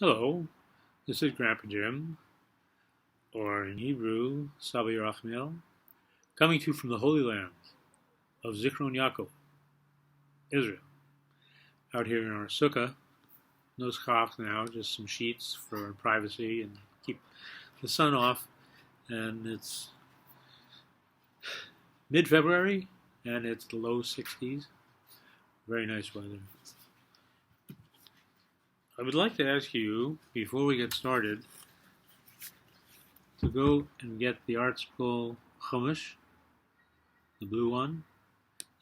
Hello, this is Grandpa Jim, or in Hebrew, Sabi Rachmiel, coming to you from the Holy Land of Zichron Yaakov, Israel. Out here in our sukkah, no schach now, just some sheets for privacy and keep the sun off. And it's mid-February, and it's the low 60s. Very nice weather. I would like to ask you, before we get started, to go and get the Art School Chumash, the blue one.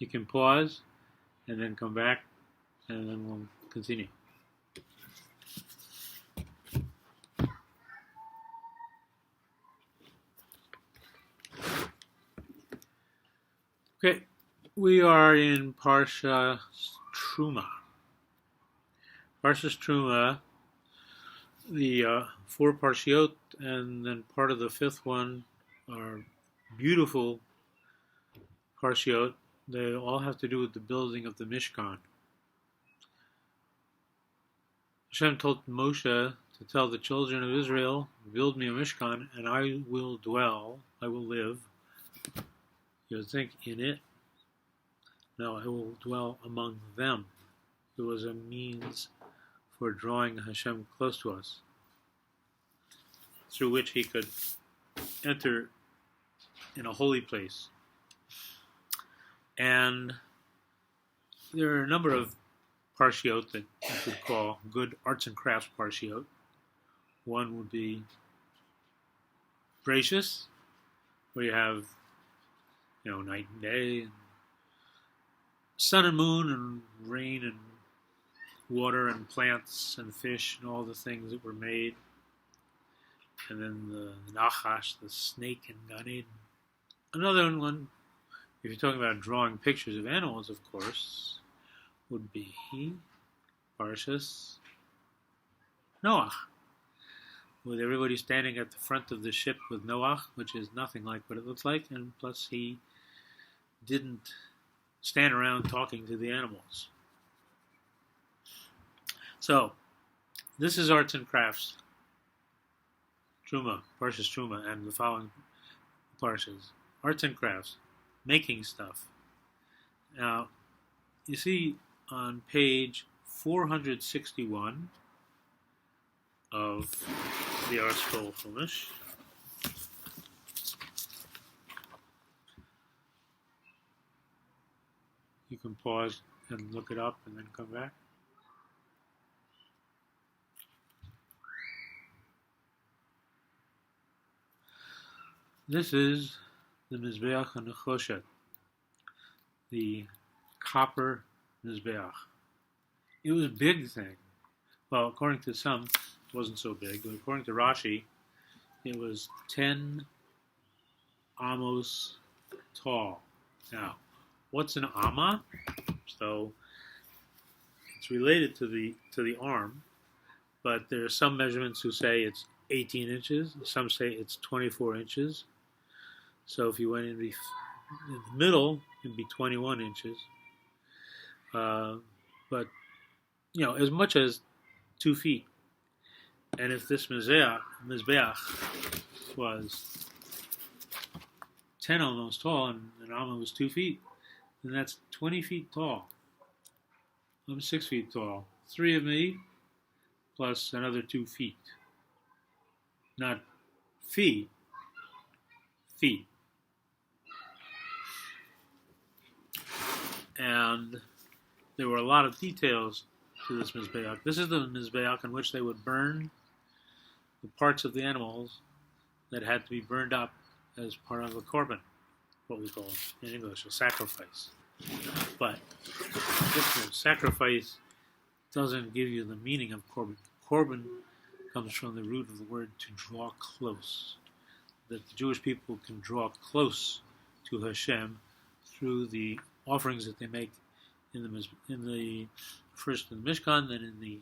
You can pause and then come back, and then we'll continue. Okay, we are in Parsha Terumah. Parsha Terumah, the four Parshiot, and then part of the fifth one are beautiful Parshiot. They all have to do with the building of the Mishkan. Hashem told Moshe to tell the children of Israel, build me a Mishkan, and I will live. You would think in it. No, I will dwell among them. It was a means for drawing Hashem close to us, through which he could enter in a holy place. And there are a number of parshiot that you could call good arts and crafts parshiot. One would be gracious, where you have, night and day, and sun and moon, and rain and water and plants and fish and all the things that were made. And then the Nachash, the snake in Gan Eden. Another one, if you're talking about drawing pictures of animals, of course, would be Parshas Noach, with everybody standing at the front of the ship with Noach, which is nothing like what it looks like, and plus he didn't stand around talking to the animals. So, this is arts and crafts, Terumah, Parshas Terumah, and the following Parshas. Arts and crafts, making stuff. Now, you see on page 461 of the Art Scroll Chumash, you can pause and look it up and then come back. This is the Mizbeach HaNechoshet, the copper Mizbeach. It was a big thing. Well, according to some, it wasn't so big, but according to Rashi, it was 10 amos tall. Now, what's an amma? So, it's related to the arm, but there are some measurements who say it's 18 inches. Some say it's 24 inches. So if you went in the middle, it'd be 21 inches. But, as much as 2 feet. And if this Mizbeach was 10 almost tall, and an Amma was 2 feet, then that's 20 feet tall. I'm 6 feet tall. 3 of me, plus another 2 feet. Not feet. And there were a lot of details to this Mizbeach. This is the Mizbeach in which they would burn the parts of the animals that had to be burned up as part of a korban, what we call in English a sacrifice. But sacrifice doesn't give you the meaning of korban. Korban comes from the root of the word to draw close. That the Jewish people can draw close to Hashem through the offerings that they make in the first in the Mishkan, then in the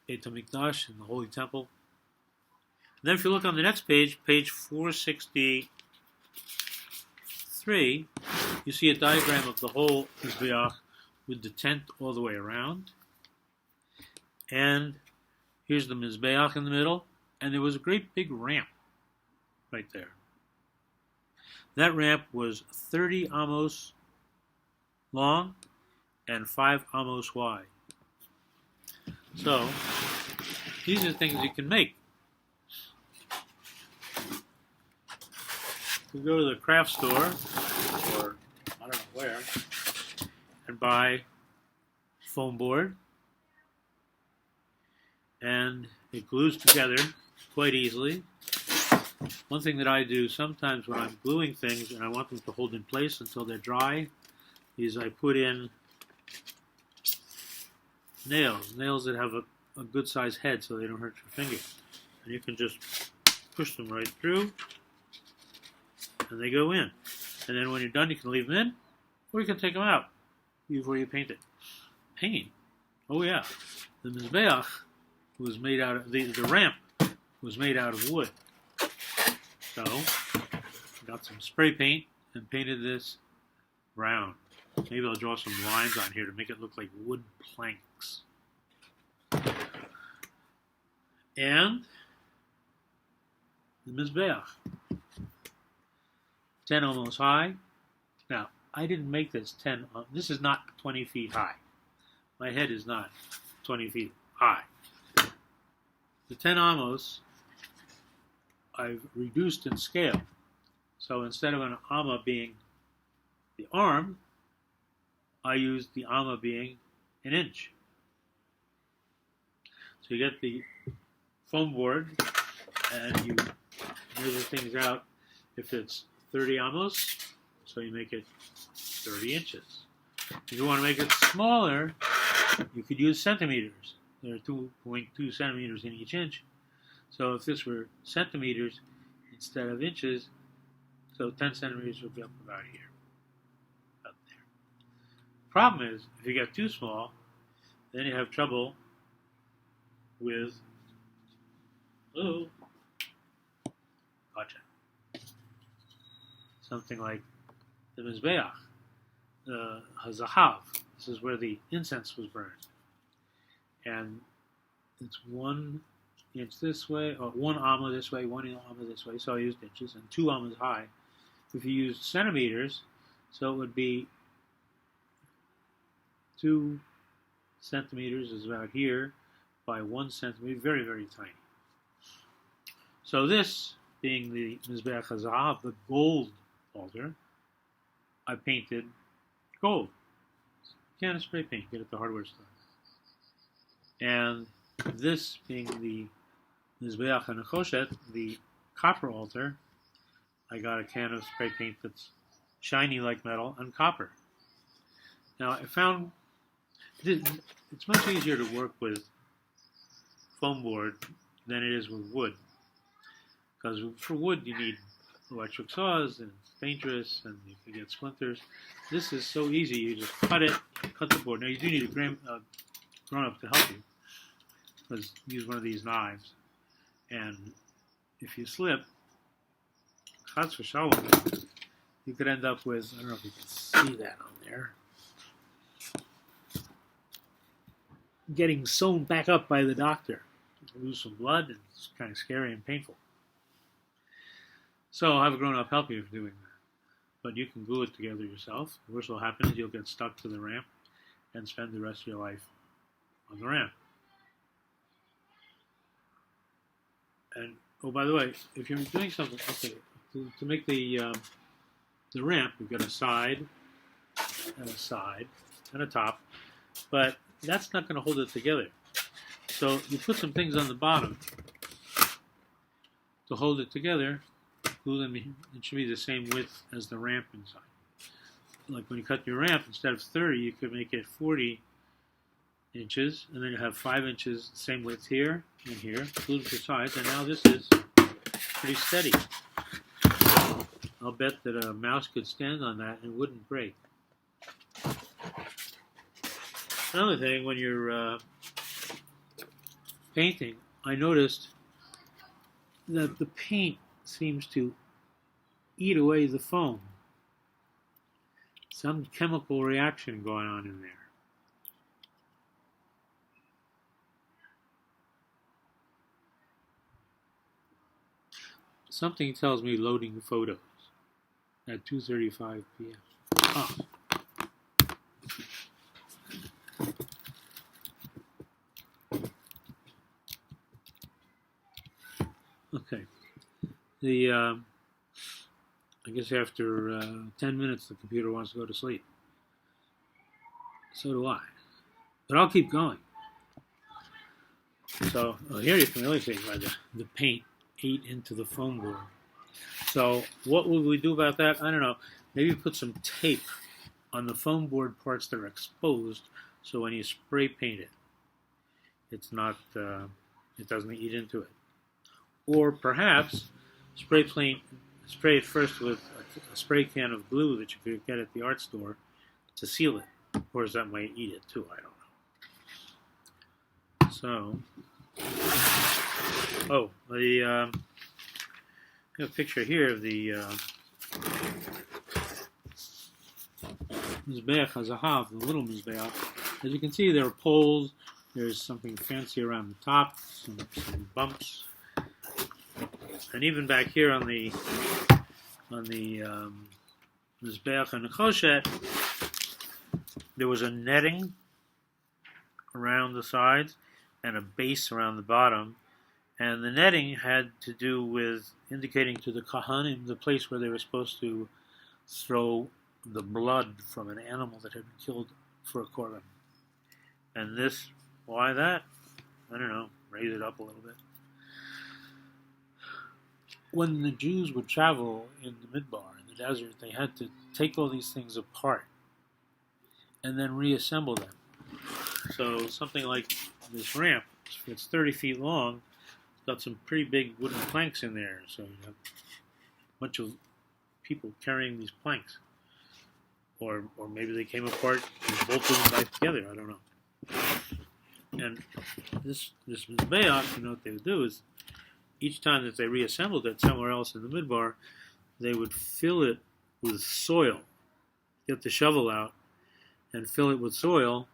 Beit HaMikdash, in the Holy Temple. And then if you look on the next page, page 463, you see a diagram of the whole Mizbeach with the tent all the way around. And Here's the Mizbeach in the middle, and there was a great big ramp right there. That ramp was 30 amos long and 5 amos wide. So, these are things you can make. You go to the craft store, or I don't know where, and buy foam board, and it glues together quite easily. One thing that I do sometimes when I'm gluing things and I want them to hold in place until they're dry is I put in nails that have a good sized head so they don't hurt your finger. And you can just push them right through and they go in. And then when you're done, you can leave them in or you can take them out before you paint it. Paint? Oh yeah. The Mizbeach was made out of, the ramp was made out of wood. So, got some spray paint and painted this brown. Maybe I'll draw some lines on here to make it look like wood planks. And the Mizbeach. 10 almost high. Now, I didn't make this 10, this is not 20 feet high. My head is not 20 feet high. The 10 amos I've reduced in scale. So instead of an amma being the arm, I used the amma being an inch. So you get the foam board and you measure things out if it's 30 amos, so you make it 30 inches. If you want to make it smaller, you could use centimeters. There are 2.2 centimeters in each inch. So if this were centimeters instead of inches, so 10 centimeters would be up about here, up there. Problem is, if you get too small, then you have trouble with, something like the Mizbeach, the Hazahav. This is where the incense was burned. And it's 1 inch this way, or 1 amma this way, 1 amma this way, so I used inches, and 2 ammas high. If you use centimeters, so it would be 2 centimeters is about here by 1 centimeter, very, very tiny. So this, being the Mizbeach HaZahav, the gold altar, I painted gold. Can of spray paint, get at the hardware store. And this being the Mizbeach HaNechoshet, the copper altar, I got a can of spray paint that's shiny like metal and copper. Now I found it's much easier to work with foam board than it is with wood. Because for wood you need electric saws and it's dangerous and you can get splinters. This is so easy, you just cut the board. Now you do need a grown-up to help you. Because use one of these knives. And if you slip, chas v'shalom, you could end up with, I don't know if you can see that on there, getting sewn back up by the doctor. You lose some blood, and it's kind of scary and painful. So have a grown-up help you for doing that. But you can glue it together yourself. The worst will happen is you'll get stuck to the ramp and spend the rest of your life on the ramp. And oh, by the way, if you're doing something, okay, to make the ramp, you've got a side and a side and a top, but that's not going to hold it together. So you put some things on the bottom to hold it together. Glue them. It should be the same width as the ramp inside. Like when you cut your ramp, instead of 30, you could make it 40 inches, and then you have 5 inches, same width here and here, glued to sides, and now this is pretty steady. I'll bet that a mouse could stand on that and it wouldn't break. Another thing, when you're painting, I noticed that the paint seems to eat away the foam. Some chemical reaction going on in there. Something tells me loading photos at 2:35 p.m. Oh. Okay. I guess after 10 minutes, the computer wants to go to sleep. So do I. But I'll keep going. So here you can really see why the paint ate into the foam board. So what will we do about that? I don't know. Maybe put some tape on the foam board parts that are exposed, so when you spray paint it, it's not it doesn't eat into it. Or perhaps spray it first with a spray can of glue that you could get at the art store to seal it. Of course, that might eat it too. I don't know. So, I have a picture here of the Mizbeach HaZahav, the little Mizbeach. As you can see, there are poles. There's something fancy around the top, some bumps, and even back here on the Mizbeach and Nechoshet, there was a netting around the sides and a base around the bottom. And the netting had to do with indicating to the Kohanim the place where they were supposed to throw the blood from an animal that had been killed for a korban. And this, why that? I don't know, raise it up a little bit. When the Jews would travel in the Midbar, in the desert, they had to take all these things apart and then reassemble them. So something like this ramp, it's 30 feet long, got some pretty big wooden planks in there, so you have a bunch of people carrying these planks. Or maybe they came apart and bolted them back together, I don't know. And this Mizbeach, you know what they would do is, each time that they reassembled it somewhere else in the Midbar, they would fill it with soil. Get the shovel out and fill it with soil.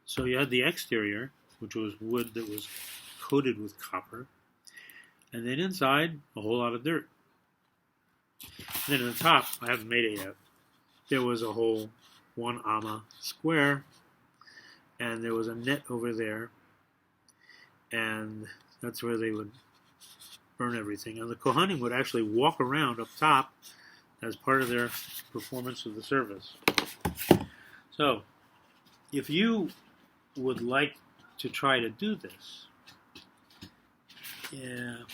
So you had the exterior, which was wood that was coated with copper, and then inside, a whole lot of dirt. And then on the top, I haven't made it yet, there was a whole 1 amma square, and there was a net over there, and that's where they would burn everything. And the Kohanim would actually walk around up top as part of their performance of the service. So, if you would like to try to do this in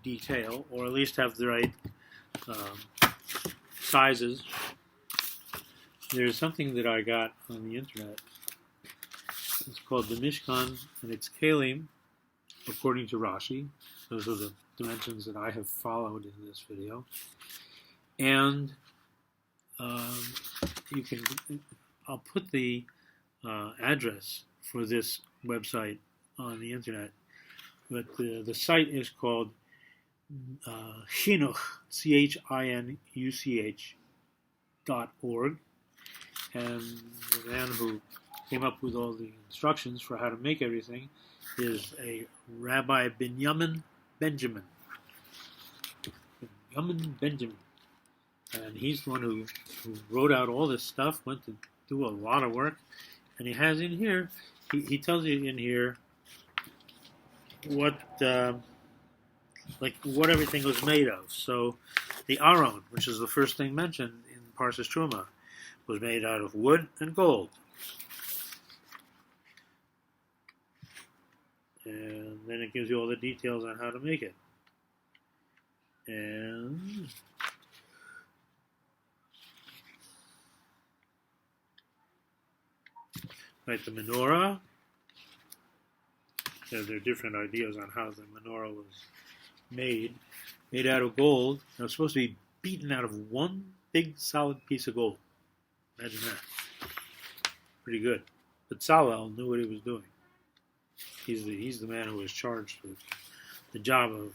detail, or at least have the right sizes, there's something that I got on the internet. It's called the Mishkan, and it's Kalim, according to Rashi. Those are the dimensions that I have followed in this video. And I'll put the address for this website on the internet. But the site is called Chinuch, CHINUCH.org. And the man who came up with all the instructions for how to make everything is a Rabbi Benjamin. And he's the one who wrote out all this stuff, went to do a lot of work. And he has in here, he tells you in here what everything was made of. So the Aron, which is the first thing mentioned in Parsha Terumah, was made out of wood and gold. And then it gives you all the details on how to make it. And right, the menorah. There are different ideas on how the menorah was made out of gold. It was supposed to be beaten out of one big solid piece of gold. Imagine that. Pretty good. But Salel knew what he was doing. He's the man who was charged with the job of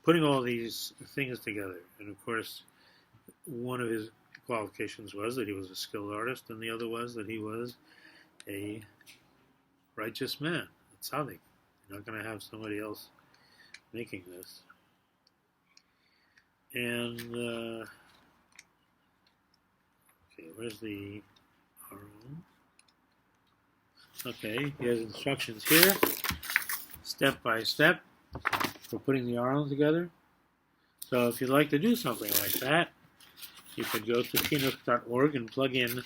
putting all these things together. And of course, one of his qualifications was that he was a skilled artist, and the other was that he was a righteous man, a tzaddik. You're not going to have somebody else making this. And okay, where's the Aron? Okay, he has instructions here, step by step, for putting the Aron together. So if you'd like to do something like that, you could go to chinuch.org and plug in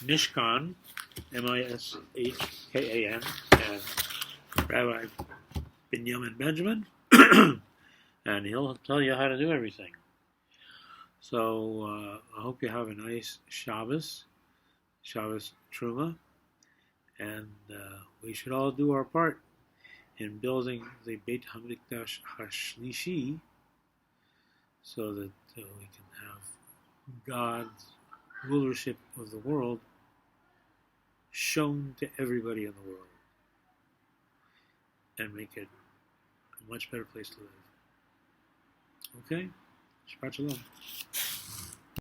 Mishkan, Mishkan, and Rabbi Binyamin Benjamin, and he'll tell you how to do everything. So I hope you have a nice Shabbos Terumah, and we should all do our part in building the Beit HaMikdash HaShlishi, so that we can have God's rulership of the world shown to everybody in the world, and make it a much better place to live. Okay? Shabbat Shalom.